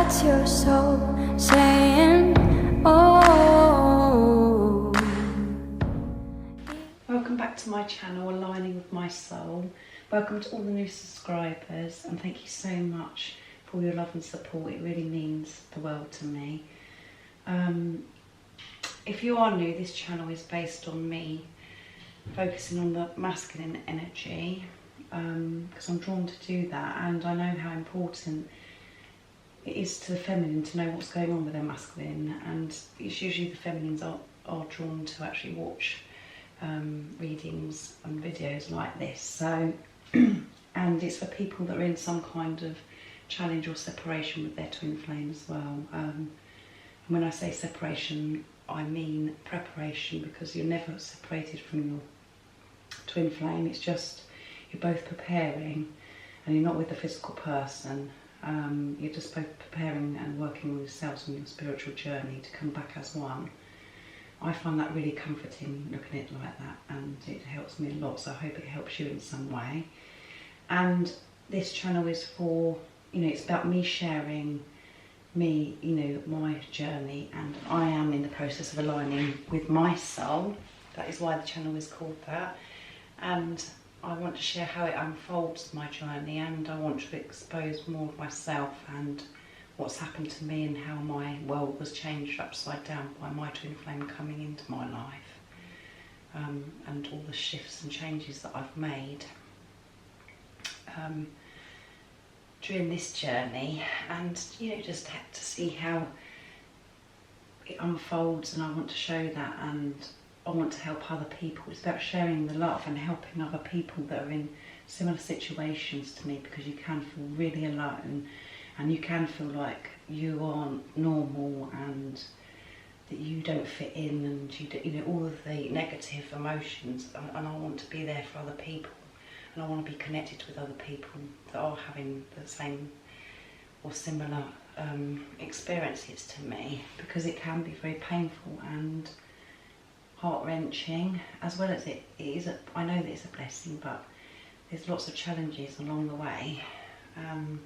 What's your soul saying? Oh. Welcome back to my channel, Aligning with My Soul. Welcome to all the new subscribers, and thank you so much for all your love and support. It really means the world to me. If you are new, this channel is based on me focusing on the masculine energy, because I'm drawn to do that, and I know how important it is to the feminine to know what's going on with their masculine, and it's usually the feminines are drawn to actually watch readings and videos like this. So and it's for people that are in some kind of challenge or separation with their twin flame as well. And when I say separation, I mean preparation, because you're never separated from your twin flame. It's just you're both preparing, and you're not with the physical person. You're just both preparing and working with yourselves on your spiritual journey to come back as one. I find that really comforting, looking at it like that, and it helps me a lot, so I hope it helps you in some way. And this channel is for, it's about me sharing my journey, and I am in the process of aligning with my soul. That is why the channel is called that. And I want to share how it unfolds my journey, and I want to expose more of myself and what's happened to me, and how my world was changed upside down by my twin flame coming into my life, and all the shifts and changes that I've made during this journey, and just had to see how it unfolds. And I want to show that, and I want to help other people. It's about sharing the love and helping other people that are in similar situations to me, because you can feel really alone, and you can feel like you aren't normal, and that you don't fit in, and all of the negative emotions. And I want to be there for other people, and I want to be connected with other people that are having the same or similar experiences to me, because it can be very painful and heart-wrenching, as well as it is. I know that it's a blessing, but there's lots of challenges along the way, and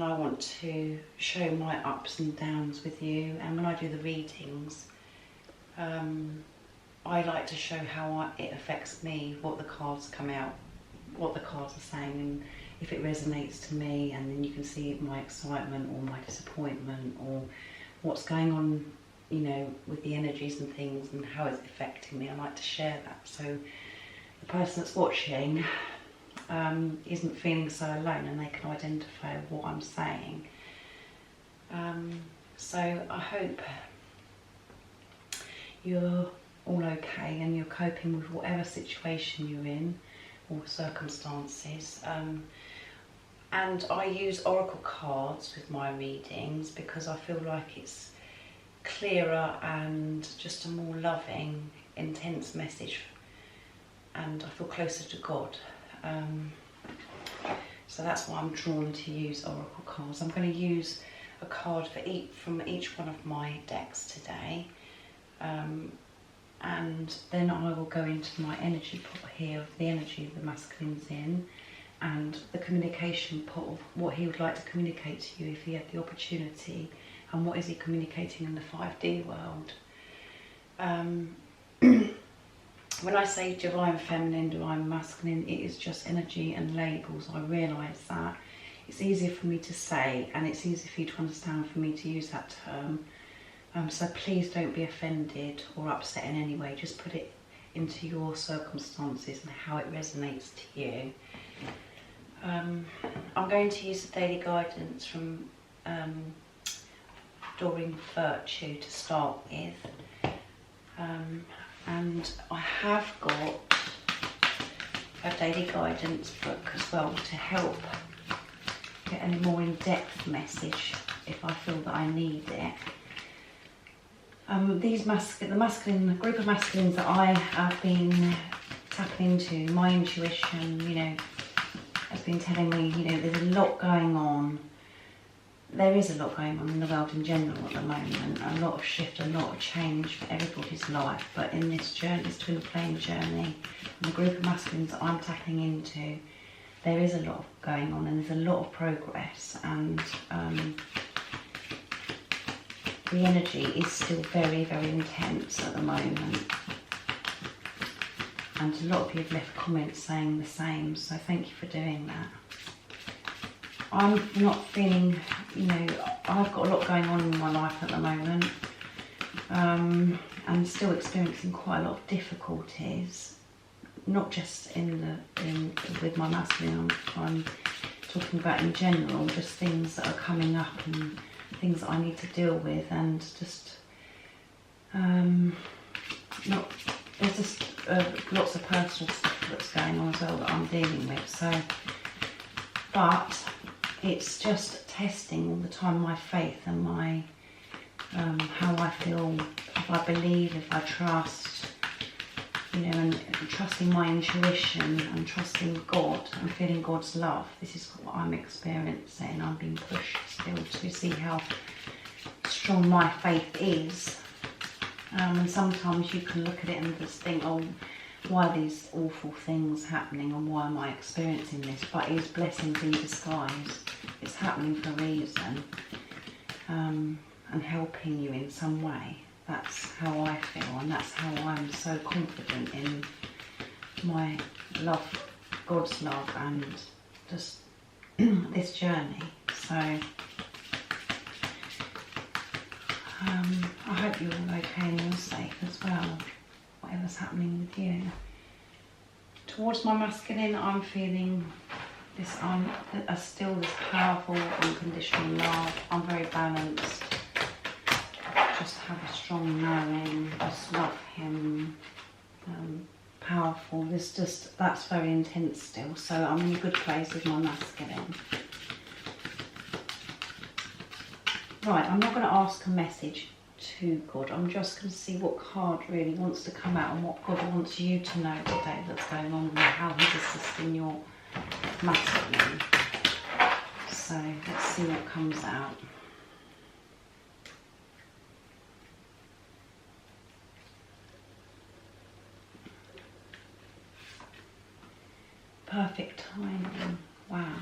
I want to show my ups and downs with you. And when I do the readings, I like to show how it affects me, what the cards come out, what the cards are saying, and if it resonates to me. And then you can see my excitement or my disappointment, or what's going on with the energies and things, and how it's affecting me. I like to share that, so the person that's watching isn't feeling so alone, and they can identify what I'm saying. So I hope you're all okay, and you're coping with whatever situation you're in, or circumstances. And I use oracle cards with my readings, because I feel like it's clearer and just a more loving, intense message, and I feel closer to God. So that's why I'm drawn to use oracle cards. I'm going to use a card from each one of my decks today, and then I will go into my energy pot here, of the energy the masculine's in, and the communication pot of what he would like to communicate to you if he had the opportunity. And what is he communicating in the 5D world? When I say divine feminine, divine masculine, it is just energy and labels. I realise that. It's easier for me to say, and it's easier for you to understand, for me to use that term. So please don't be offended or upset in any way. Just put it into your circumstances and how it resonates to you. I'm going to use the daily guidance from Doreen Virtue to start with, and I have got a daily guidance book as well to help get a more in-depth message if I feel that I need it. The group of masculines that I have been tapping into, my intuition, has been telling me, there's a lot going on. There is a lot going on in the world in general at the moment, a lot of shift, a lot of change for everybody's life. But in this journey, this twin flame journey, and the group of masculines that I'm tapping into, there is a lot going on, and there's a lot of progress, and the energy is still very, very intense at the moment. And a lot of you have left comments saying the same, so thank you for doing that. I'm not feeling, you know, I've got a lot going on in my life at the moment, and still experiencing quite a lot of difficulties, not just with my masculine, I'm talking about in general, just things that are coming up and things that I need to deal with, and just there's just lots of personal stuff that's going on as well that I'm dealing with. So, but it's just testing all the time my faith and my how I feel, if I believe, if I trust, you know, and trusting my intuition and trusting God and feeling God's love. This is what I'm experiencing. I'm being pushed still to see how strong my faith is. And sometimes you can look at it and just think, oh, why are these awful things happening and why am I experiencing this? But it's blessings in disguise. It's happening for a reason, and helping you in some way. That's how I feel, and that's how I'm so confident in my love, God's love, and just this journey. So I hope you're all okay and you're safe as well, whatever's happening with you. Towards my masculine, I'm feeling this, still this powerful, unconditional love. I'm very balanced. Just have a strong knowing, just love him, powerful. That's very intense still, so I'm in a good place with my masculine. Right, I'm not going to ask a message to God. I'm just going to see what card really wants to come out and what God wants you to know today that's going on and how he's assisting your masculine. So let's see what comes out. Perfect timing. Wow.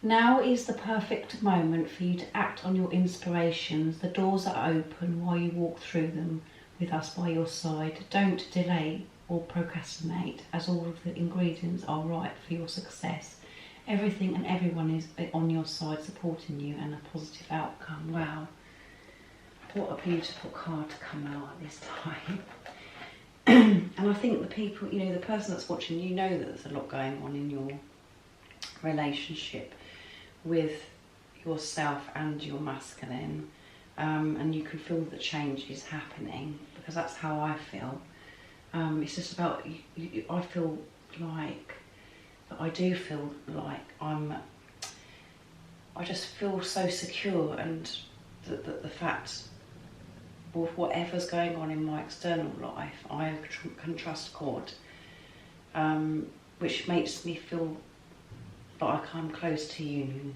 Now is the perfect moment for you to act on your inspirations. The doors are open while you walk through them with us by your side. Don't delay or procrastinate, as all of the ingredients are right for your success. Everything and everyone is on your side supporting you and a positive outcome. Wow. What a beautiful card to come out at this time. And I think the people, you know, the person that's watching, you know that there's a lot going on in your relationship with yourself and your masculine, and you can feel the change is happening, because that's how I feel. It's just about, I feel like, I do feel like I just feel so secure, and the fact of whatever's going on in my external life, I can trust God, which makes me feel like I'm close to union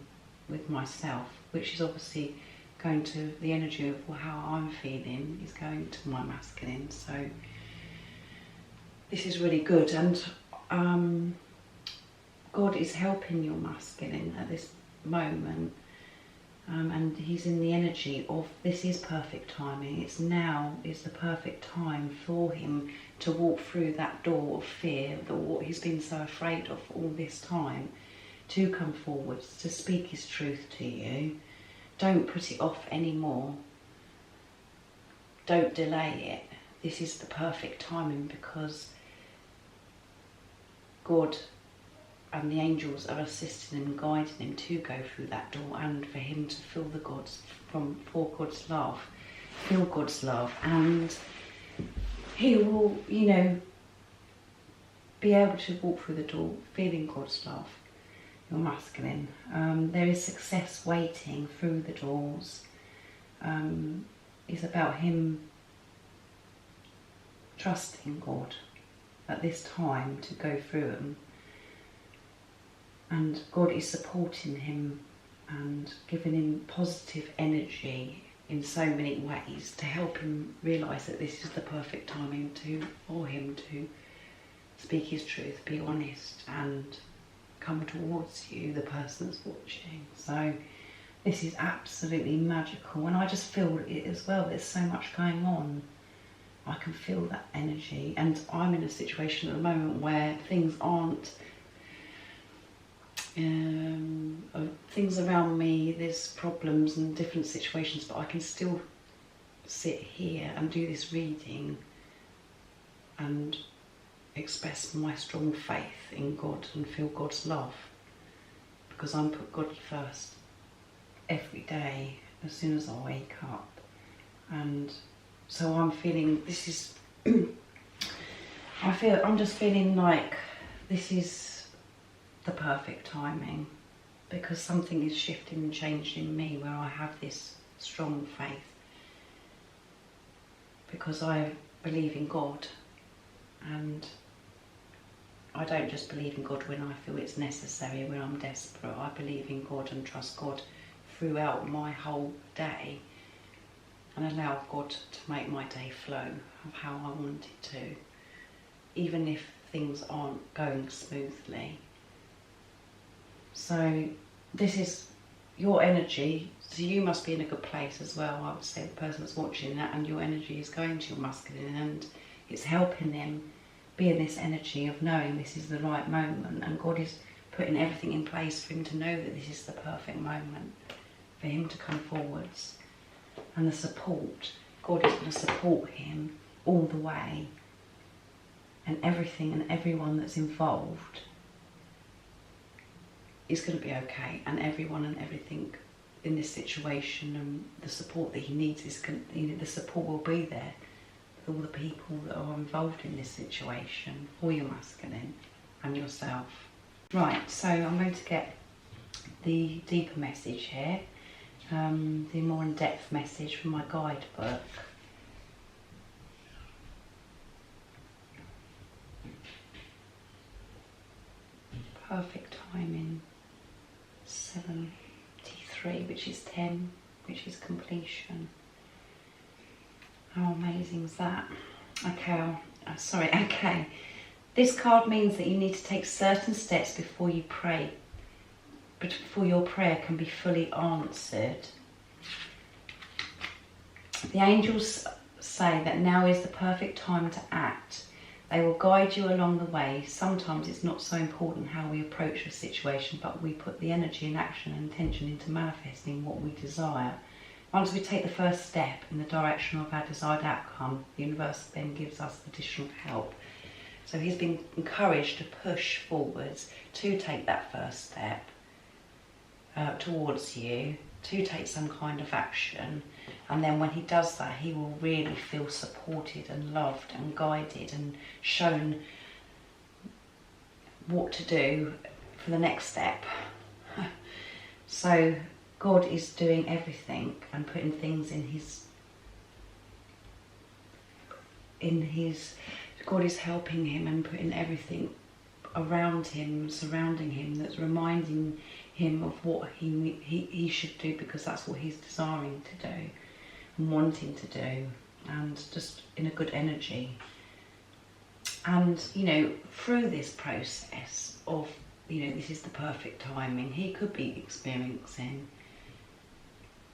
with myself, which is obviously going to the energy of how I'm feeling is going to my masculine. So this is really good, and God is helping your masculine at this moment, and he's in the energy of this is perfect timing. It's now is the perfect time for him to walk through that door of fear, what he's been so afraid of all this time, to come forwards, to speak his truth to you. Don't put it off anymore. Don't delay it. This is the perfect timing, because God and the angels are assisting him, guiding him to go through that door, and for him to feel for God's love, feel God's love, and he will, you know, be able to walk through the door feeling God's love. Your masculine. There is success waiting through the doors. It's about him trusting God at this time to go through them. And God is supporting him and giving him positive energy in so many ways to help him realise that this is the perfect timing for him to speak his truth, be honest, and come towards you, the person that's watching. So This is absolutely magical, and I just feel it as well. There's so much going on. I can feel that energy, and I'm in a situation at the moment where things aren't, things around me, there's problems and different situations, but I can still sit here and do this reading and express my strong faith in God and feel God's love, because I'm put God first every day as soon as I wake up. And so I'm feeling this is I'm just feeling like this is the perfect timing, because something is shifting and changing in me where I have this strong faith, because I believe in God, and I don't just believe in God when I feel it's necessary, when I'm desperate. I believe in God and trust God throughout my whole day, and allow God to make my day flow of how I want it to, even if things aren't going smoothly. So this is your energy, so you must be in a good place as well. I would say the person that's watching that, and your energy is going to your masculine, and it's helping them be in this energy of knowing this is the right moment, and God is putting everything in place for him to know that this is the perfect moment for him to come forwards. And the support, God is going to support him all the way, and everything and everyone that's involved is going to be okay, and everyone and everything in this situation and the support that he needs is the support will be there with all the people that are involved in this situation, for your masculine and yourself. Right, so I'm going to get the deeper message here, the more in-depth message from my guidebook. Perfect timing, 73, which is 10, which is completion. How amazing is that? Okay. This card means that you need to take certain steps before you pray, but before your prayer can be fully answered. The angels say that now is the perfect time to act. They will guide you along the way. Sometimes it's not so important how we approach a situation, but we put the energy and action and intention into manifesting what we desire. Once we take the first step in the direction of our desired outcome, the universe then gives us additional help. So he's been encouraged to push forwards, to take that first step towards you, to take some kind of action. And then when he does that, he will really feel supported and loved and guided and shown what to do for the next step. So God is doing everything and putting things God is helping him and putting everything around him, surrounding him, that's reminding him of what he should do, because that's what he's desiring to do and wanting to do, and just in a good energy. And through this process of this is the perfect timing, he could be experiencing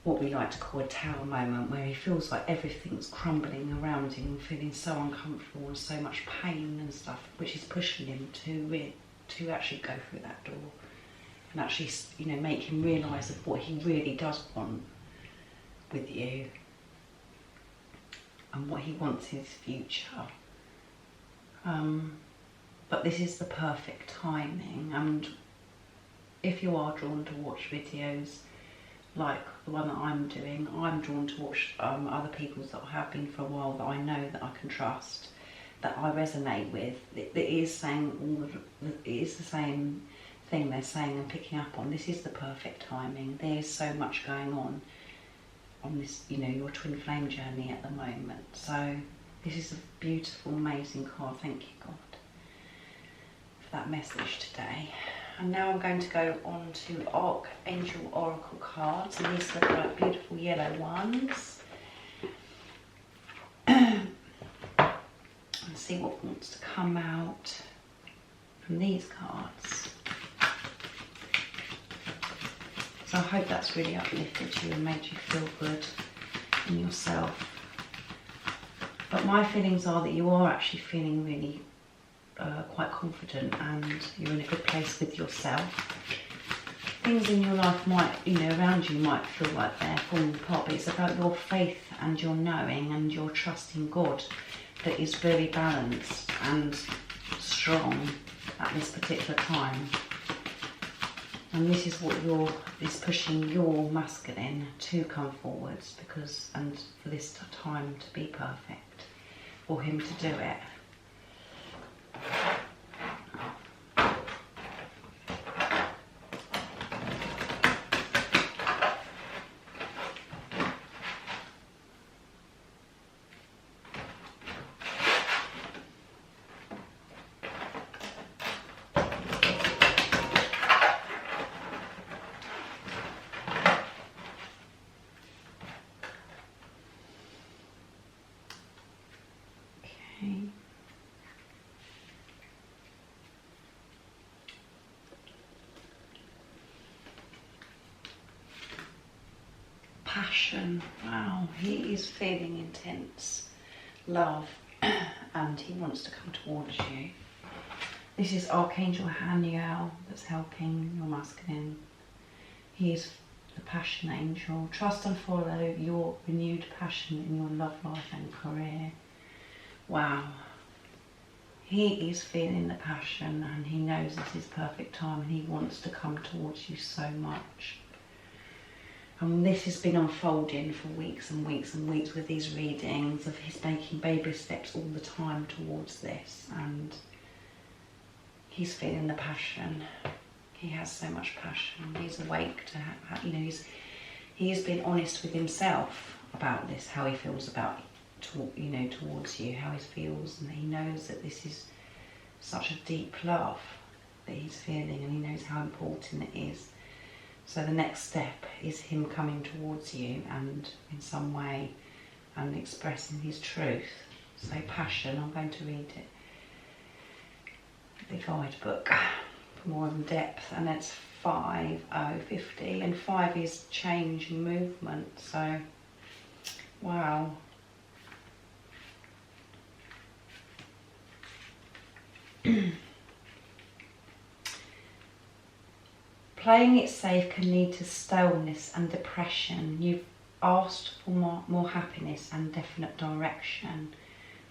what we like to call a tower moment, where he feels like everything's crumbling around him and feeling so uncomfortable and so much pain and stuff, which is pushing him to actually go through that door and actually make him realise of what he really does want with you and what he wants in his future. But this is the perfect timing, and if you are drawn to watch videos like the one that I'm doing, I'm drawn to watch other people's that have been for a while, that I know that I can trust, that I resonate with. It is saying it is the same thing they're saying and picking up on. This is the perfect timing. There's so much going on this, your twin flame journey at the moment. So this is a beautiful, amazing card. Thank you, God, for that message today. And now I'm going to go on to Archangel Oracle cards, and these are the beautiful yellow ones. And see what wants to come out from these cards. So I hope that's really uplifted you and made you feel good in yourself. But my feelings are that you are actually feeling really quite confident, and you're in a good place with yourself. Things in your life might, around you might feel like they're falling apart, but it's about your faith and your knowing and your trust in God that is very balanced and strong at this particular time. And this is what is pushing your masculine to come forwards, and for this time to be perfect, for him to do it. Passion. Wow, he is feeling intense love and he wants to come towards you. This is Archangel Haniel that's helping your masculine. He is the passion angel. Trust and follow your renewed passion in your love life and career. Wow. He is feeling the passion and he knows this is perfect time and he wants to come towards you so much. And this has been unfolding for weeks and weeks and weeks with these readings of his making baby steps all the time towards this, and he's feeling the passion. He has so much passion. He's awake to, he has been honest with himself about this, how he feels about, towards you, how he feels, and he knows that this is such a deep love that he's feeling, and he knows how important it is. So the next step is him coming towards you and in some way and expressing his truth. So passion, I'm going to read it, the guide book for more in depth, and it's 5050, and 5 is change and movement. So wow. Playing it safe can lead to staleness and depression. You've asked for more happiness and definite direction.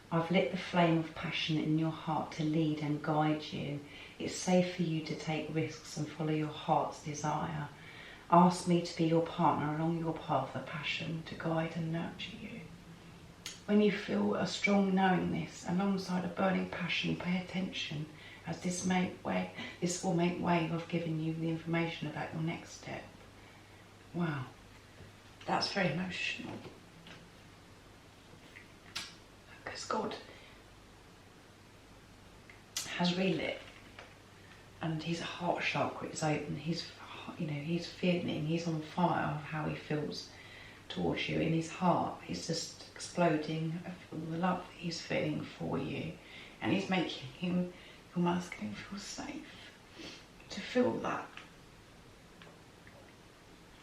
I've lit the flame of passion in your heart to lead and guide you. It's safe for you to take risks and follow your heart's desire. Ask me to be your partner along your path of passion to guide and nurture you. When you feel a strong knowingness alongside a burning passion, pay attention, as this will make way of giving you the information about your next step. Wow, that's very emotional. Because God has relit, and his heart chakra is open. He's feeling, he's on fire of how he feels towards you. In his heart, he's just exploding of the love that he's feeling for you, and he's making him, your masculine, feel safe to feel that.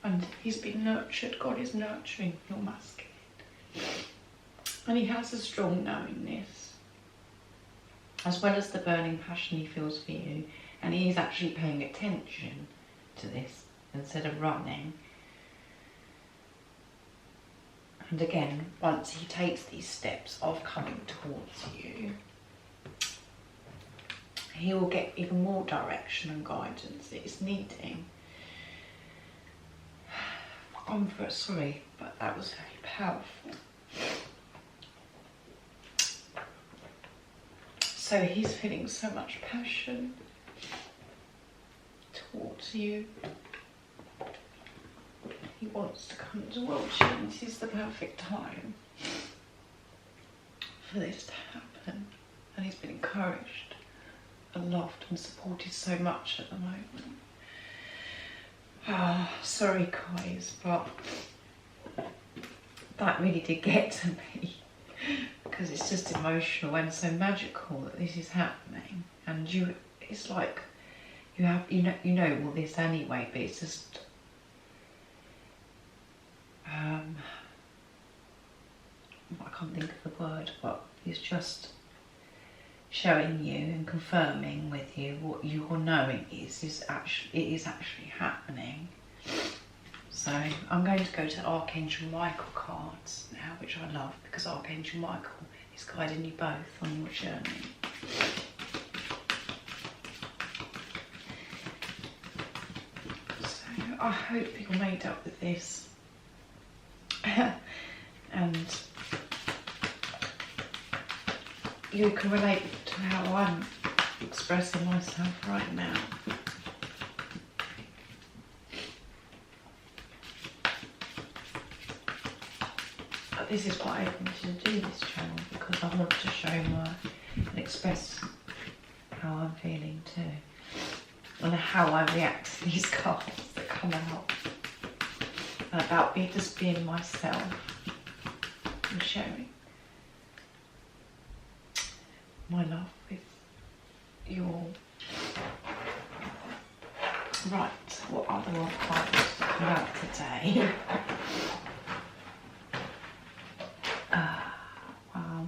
And he's been nurtured. God is nurturing your masculine, and he has a strong knowingness as well as the burning passion he feels for you, and he is actually paying attention to this instead of running. And again, once he takes these steps of coming towards you, he will get even more direction and guidance that is needing. I'm sorry, but that was very powerful. So he's feeling so much passion towards you. He wants to come towards you, and this is the perfect time for this to happen. And he's been encouraged and loved and supported so much at the moment. Sorry guys, but that really did get to me, because it's just emotional and so magical that this is happening. And it's like you know all this anyway, but it's just can't think of the word, but he's just showing you and confirming with you what you're knowing is actually happening. So I'm going to go to Archangel Michael cards now, which I love because Archangel Michael is guiding you both on your journey. So I hope you're made up with this and you can relate to how I'm expressing myself right now. But this is why I wanted to do this channel, because I want to show my and express how I'm feeling too, and how I react to these cards that come out, and about me just being myself and sharing my love with you all. Right, what other cards come out today? Wow.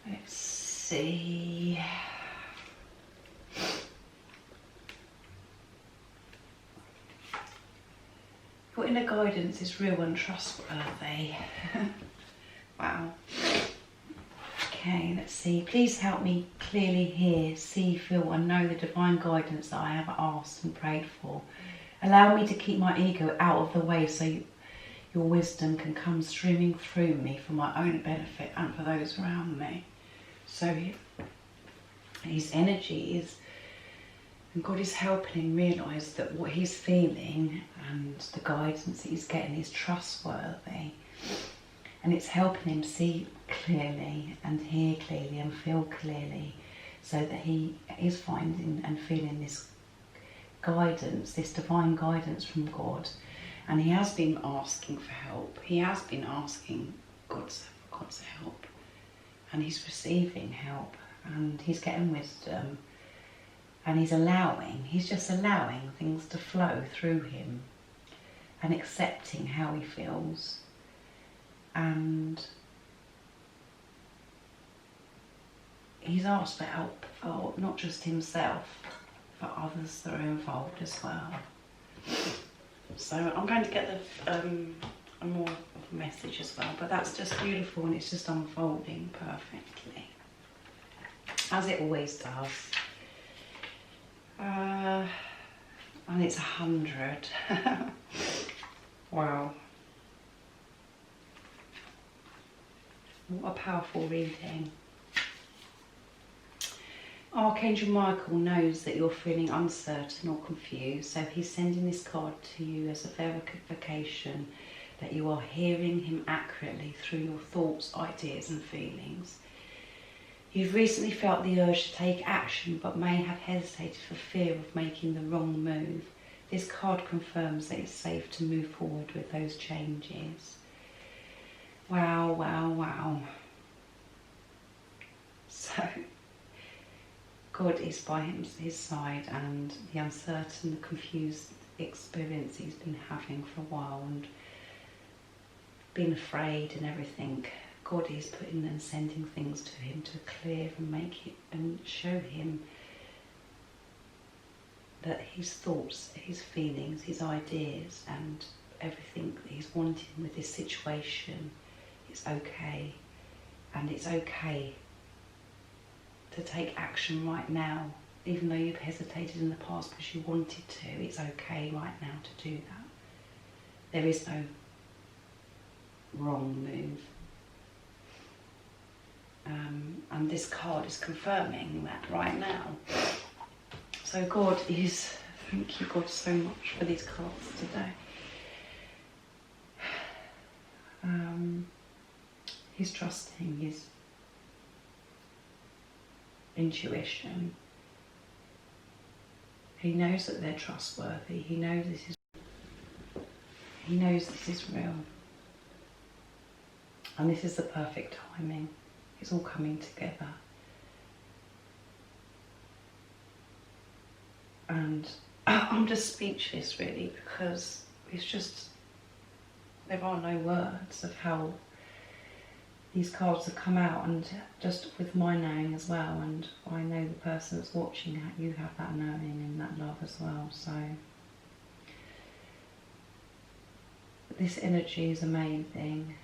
Let's see. Your inner guidance is real and trustworthy. Wow. Okay, let's see. Please help me clearly hear, see, feel and know the divine guidance that I have asked and prayed for. Allow me to keep my ego out of the way so your wisdom can come streaming through me for my own benefit and for those around me. So his energy is, and God is helping him realise that what he's feeling and the guidance that he's getting is trustworthy. And it's helping him see clearly and hear clearly and feel clearly, so that he is finding and feeling this guidance, this divine guidance from God. And he has been asking for help. He has been asking God's help. And he's receiving help. And he's getting wisdom. And he's just allowing things to flow through him. And accepting how he feels. And he's asked for help for not just himself, for others that are involved as well. So I'm going to get a more of a message as well, but that's just beautiful and it's just unfolding perfectly, as it always does. And it's 100. Wow. What a powerful reading. Archangel Michael knows that you're feeling uncertain or confused, so he's sending this card to you as a verification that you are hearing him accurately through your thoughts, ideas and feelings. You've recently felt the urge to take action but may have hesitated for fear of making the wrong move. This card confirms that it's safe to move forward with those changes. Wow, wow, wow. So, God is by his side, and the uncertain, the confused experience he's been having for a while and been afraid and everything, God is putting and sending things to him to clear and make it and show him that his thoughts, his feelings, his ideas and everything that he's wanting with this situation is okay. And it's okay to take action right now, even though you've hesitated in the past because you wanted to. It's okay right now to do that. There is no wrong move. And this card is confirming that right now. So God is, thank you God so much for these cards today. He's trusting his intuition. He knows that they're trustworthy. He knows this is real. And this is the perfect timing. It's all coming together. and I'm just speechless really, because it's just, there are no words of how these cards have come out, and just with my knowing as well, and I know the person that's watching, you have that knowing and that love as well. So this energy is amazing,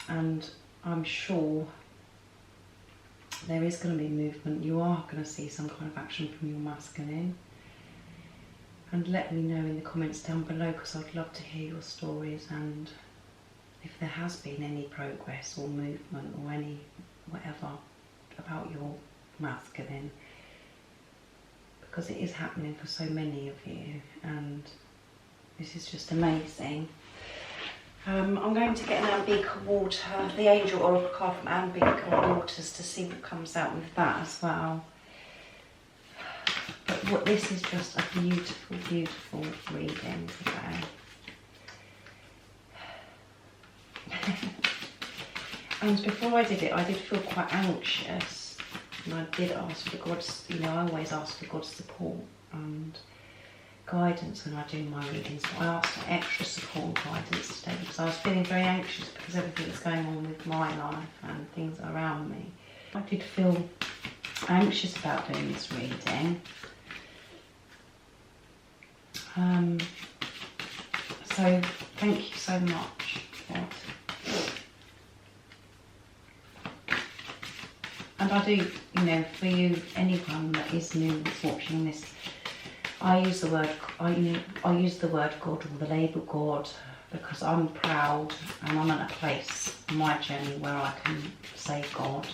and I'm sure there is going to be movement. You are going to see some kind of action from your masculine. And let me know in the comments down below, because I'd love to hear your stories, and if there has been any progress or movement or any whatever about your masculine, because it is happening for so many of you, and this is just amazing. I'm going to get an Ambika water, the Angel Oracle card from Ambika Waters, to see what comes out with that as well. But this is just a beautiful, beautiful reading today. And before I did it, I did feel quite anxious, and I did ask for God's, you know, I always ask for God's support and guidance when I do my readings, but I asked for extra support and guidance today because I was feeling very anxious because everything that's going on with my life and things around me. I did feel anxious about doing this reading. So thank you so much, God. And I do, you know, for you, anyone that is new that's watching this, I use the word God, or the label God, because I'm proud and I'm at a place in my journey where I can say God.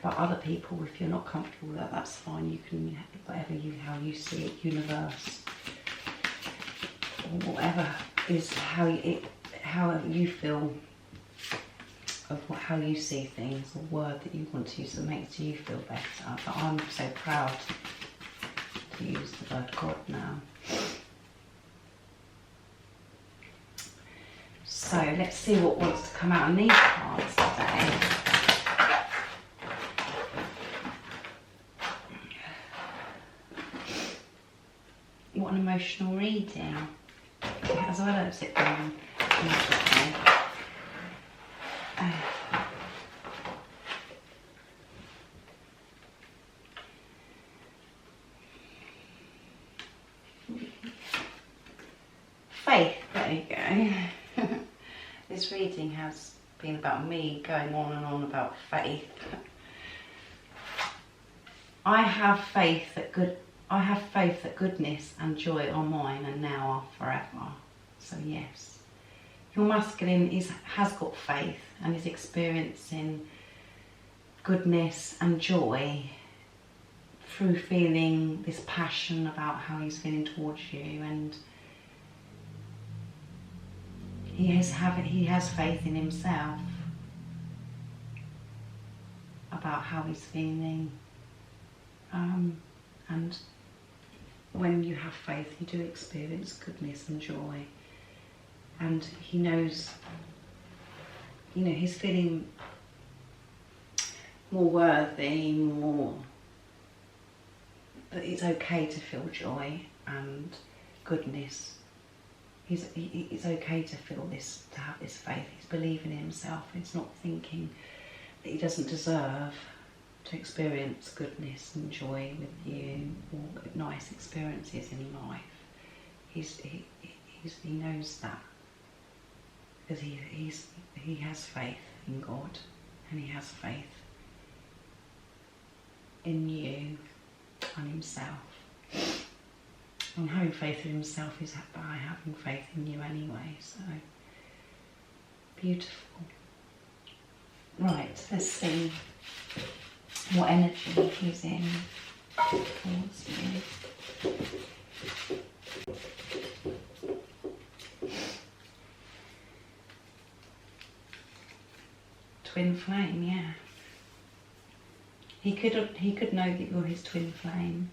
But other people, if you're not comfortable with that, that's fine. You can, whatever how you see it, universe, or whatever is however you feel of how you see things, or word that you want to use that makes you feel better. But I'm so proud to use the word God now. So let's see what wants to come out in these cards today. You want an emotional reading? As well as sit down. Faith, there you go. This reading has been about me going on and on about faith. I have faith that goodness and joy are mine and now are forever. So yes, your masculine has got faith and is experiencing goodness and joy through feeling this passion about how he's feeling towards you, and he has faith in himself about how he's feeling. And when you have faith, you do experience goodness and joy. And he knows, you know, he's feeling more worthy, that it's okay to feel joy and goodness. It's okay to feel this, to have this faith. He's believing in himself. He's not thinking that he doesn't deserve to experience goodness and joy with you, or nice experiences in life. He knows that, because he has faith in God, and he has faith in you and himself. And having faith in himself is by having faith in you anyway. So beautiful. Right, let's see what energy he's in towards you. Twin flame, yeah. He could know that you're his twin flame.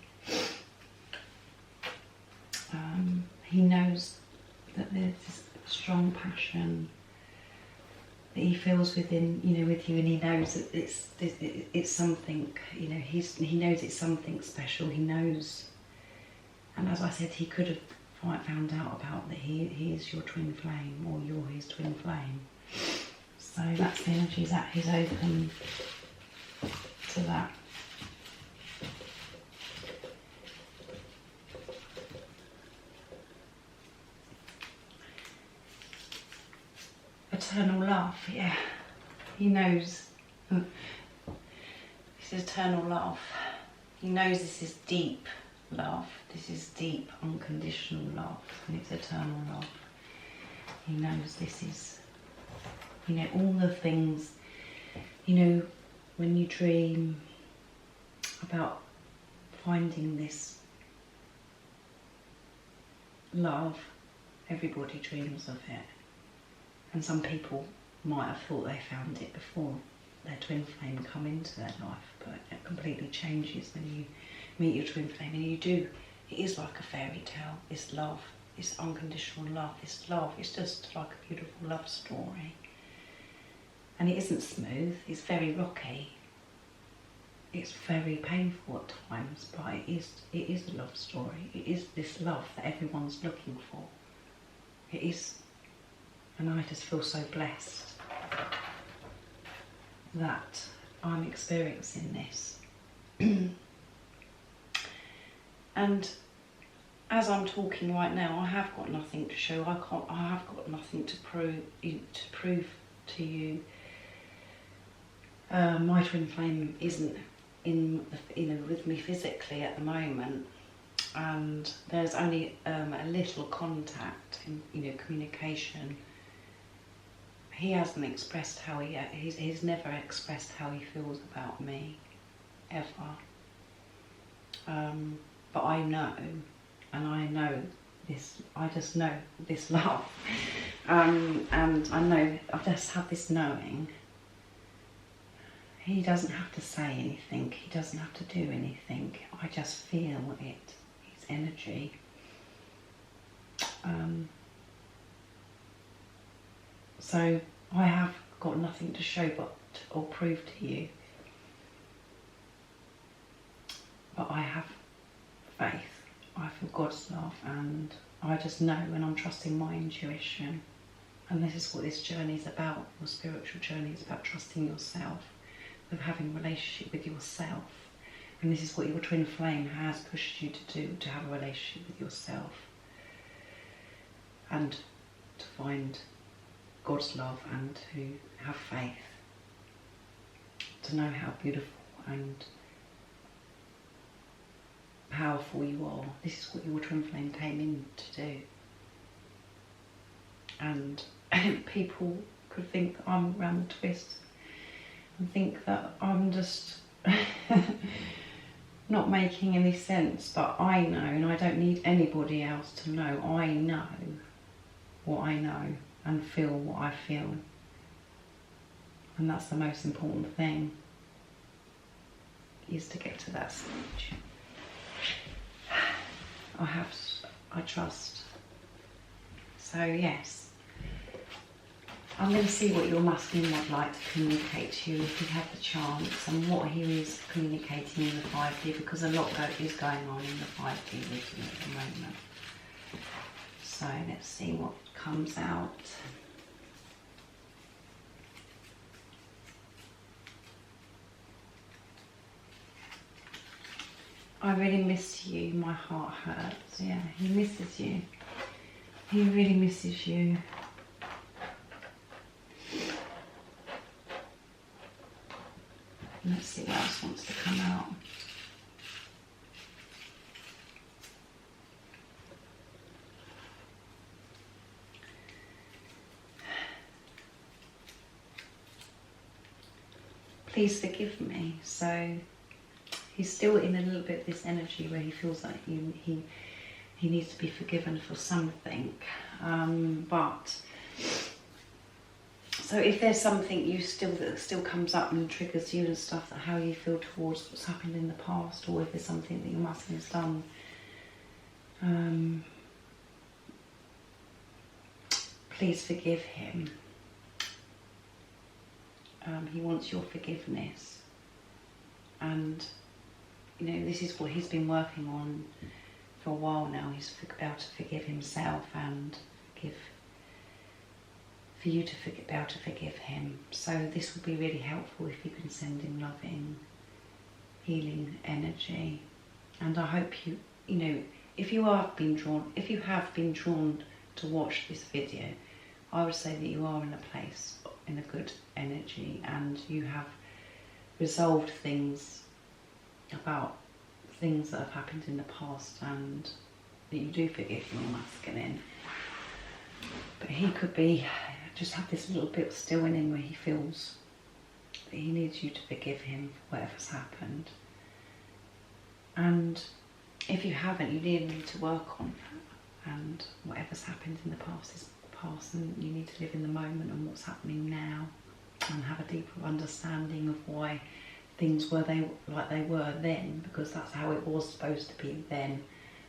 He knows that there's this strong passion that he feels within, with you, and he knows that it's something, he knows it's something special. He knows, and as I said, he could have found out about that he is your twin flame, or you're his twin flame. So that's the energy that he's open to that. Eternal love, yeah. He knows. This is eternal love. He knows this is deep love. This is deep, unconditional love, and it's eternal love. He knows this is, all the things, when you dream about finding this love, everybody dreams of it. And some people might have thought they found it before their twin flame come into their life, but it completely changes when you meet your twin flame, and you do. It is like a fairy tale. It's love. It's unconditional love. It's love. It's just like a beautiful love story. And it isn't smooth. It's very rocky. It's very painful at times, but it is a love story. It is this love that everyone's looking for. It is. And I just feel so blessed that I'm experiencing this. And as I'm talking right now, I have got nothing to show. I have got nothing to prove to you. My twin flame isn't with me physically at the moment, and there's only a little contact in communication. He hasn't expressed how he's never expressed how he feels about me, ever. But I know, and I know this, I just know this love. And I know, I just have this knowing. He doesn't have to say anything, he doesn't have to do anything. I just feel it, his energy. So I have got nothing to show or prove to you, but I have faith. I feel God's love, and I just know, and I'm trusting my intuition. And this is what this journey is about. Your spiritual journey is about trusting yourself, of having a relationship with yourself. And this is what your twin flame has pushed you to do, to have a relationship with yourself, and to find God's love, and to have faith, to know how beautiful and powerful you are. This is what your twin flame came in to do. And people could think that I'm around the twist and think that I'm just not making any sense, but I know, and I don't need anybody else to know. I know what I know and feel what I feel, and that's the most important thing, is to get to that stage. I trust. So yes, I'm going to see what your masculine would like to communicate to you if you have the chance, and what he is communicating in the 5D, because a lot is going on in the 5D with you at the moment. So let's see what comes out. I really miss you, my heart hurts. Yeah, he misses you. He really misses you. Let's see what else wants to come out. Please forgive me. So he's still in a little bit of this energy where he feels like he needs to be forgiven for something. But so if there's something that still comes up and triggers you and stuff, that how you feel towards what's happened in the past, or if there's something that your masculine has done, please forgive him. He wants your forgiveness. And, you know, this is what he's been working on for a while now. He's about to forgive himself and for you to be able to forgive him. So this will be really helpful if you can send him loving, healing energy. And I hope you know, if you have been drawn to watch this video, I would say that you are in a place, in a good energy, and you have resolved things about things that have happened in the past, and that you do forgive your masculine. But he could just have this little bit still in him where he feels that he needs you to forgive him for whatever's happened. And if you haven't, you really need to work on that. And whatever's happened in the past is past, and you need to live in the moment and what's happening now, and have a deeper understanding of why things were like they were then, because that's how it was supposed to be then.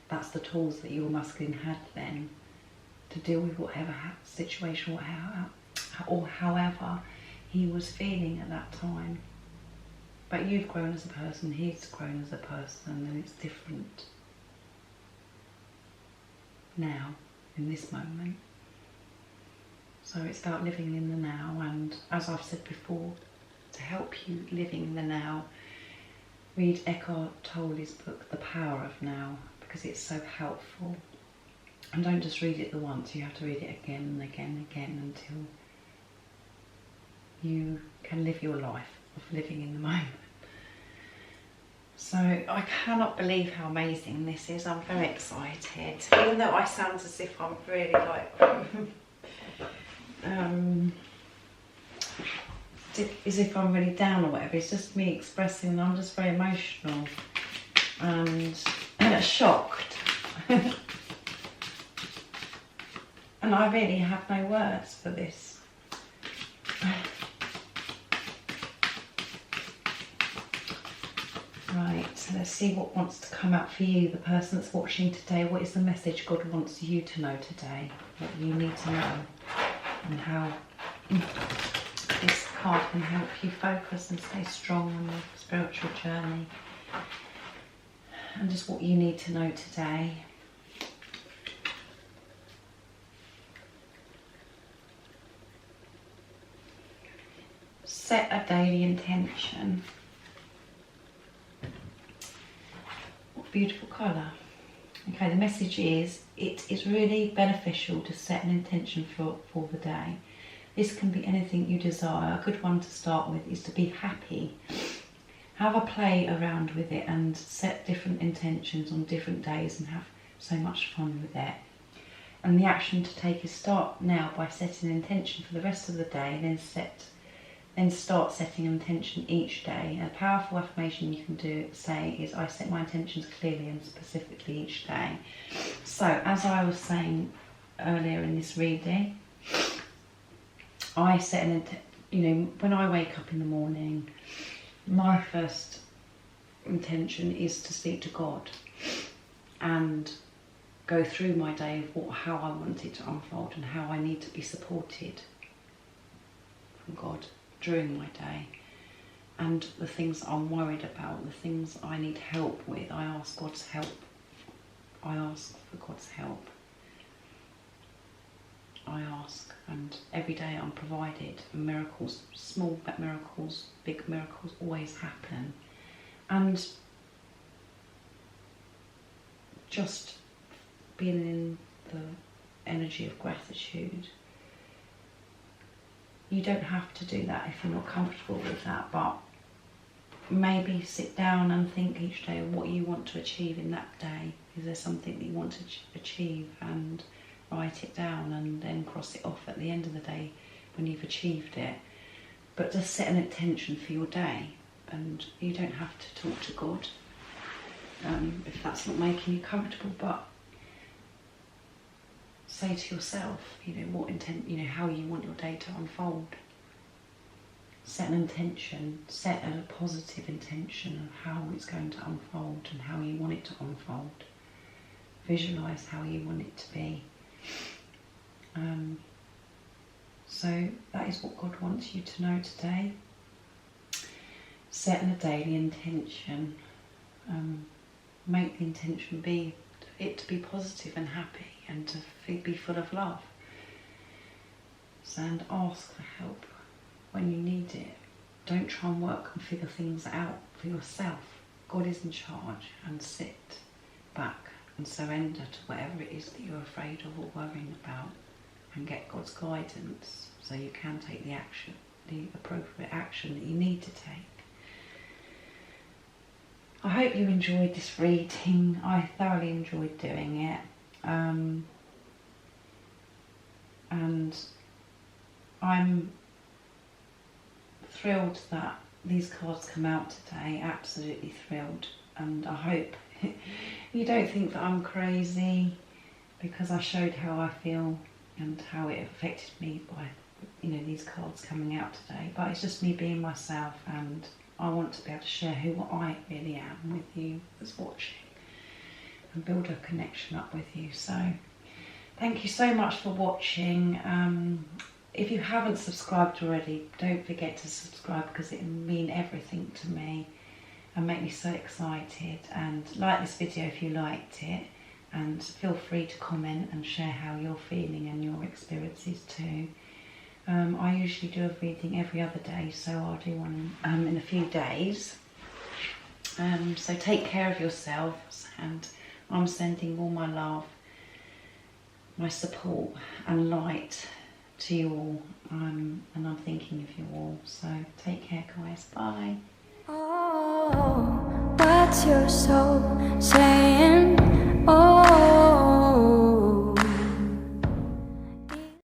That's the tools that your masculine had then to deal with whatever situation or however he was feeling at that time. But you've grown as a person, he's grown as a person, and it's different now, in this moment. So it's about living in the now, and as I've said before, to help you living in the now, read Eckhart Tolle's book, The Power of Now, because it's so helpful. And don't just read it the once, you have to read it again and again and again until you can live your life of living in the moment. So I cannot believe how amazing this is. I'm very excited, even though I sound as if I'm really like as if I'm really down or whatever. It's just me expressing, and I'm just very emotional and shocked. And I really have no words for this. Right, so let's see what wants to come out for you, the person that's watching today. What is the message God wants you to know today? What you need to know, and how this card can help you focus and stay strong on your spiritual journey. And just what you need to know today. Set a daily intention. What beautiful colour. Okay, the message is, it is really beneficial to set an intention for the day. This can be anything you desire. A good one to start with is to be happy. Have a play around with it and set different intentions on different days and have so much fun with it. And the action to take is start now by setting an intention for the rest of the day, then start setting an intention each day. A powerful affirmation you can say is, I set my intentions clearly and specifically each day. So as I was saying earlier in this reading, I set an intention, when I wake up in the morning, my first intention is to speak to God and go through my day of how I want it to unfold and how I need to be supported from God during my day, and the things I'm worried about, the things I need help with. I ask God's help. I ask for God's help. I ask, and every day I'm provided. Miracles, small miracles, big miracles always happen. And just being in the energy of gratitude. You don't have to do that if you're not comfortable with that, but maybe sit down and think each day of what you want to achieve in that day. Is there something that you want to achieve, and write it down and then cross it off at the end of the day when you've achieved it. But just set an intention for your day, and you don't have to talk to God if that's not making you comfortable, but say to yourself, how you want your day to unfold. Set an intention, set a positive intention of how it's going to unfold and how you want it to unfold. Visualise how you want it to be. So that is what God wants you to know today. set a daily intention. Make the intention be it to be positive and happy and to be full of love. So, and ask for help when you need it. Don't try and work and figure things out for yourself. God is in charge, and sit back and surrender to whatever it is that you're afraid of or worrying about, and get God's guidance so you can take the action, the appropriate action that you need to take. I hope you enjoyed this reading. I thoroughly enjoyed doing it. And I'm thrilled that these cards come out today, absolutely thrilled. And I hope you don't think that I'm crazy, because I showed how I feel and how it affected me by, you know, these cards coming out today. But it's just me being myself, and I want to be able to share who I really am with you that's watching and build a connection up with you. So thank you so much for watching. If you haven't subscribed already, don't forget to subscribe, because it will mean everything to me and make me so excited. And like this video if you liked it, and feel free to comment and share how you're feeling and your experiences too. I usually do a reading every other day, so I'll do one in a few days. So take care of yourselves, and I'm sending all my love, my support and light to you all, and I'm thinking of you all. So take care, guys. Bye. Oh, what's your soul saying?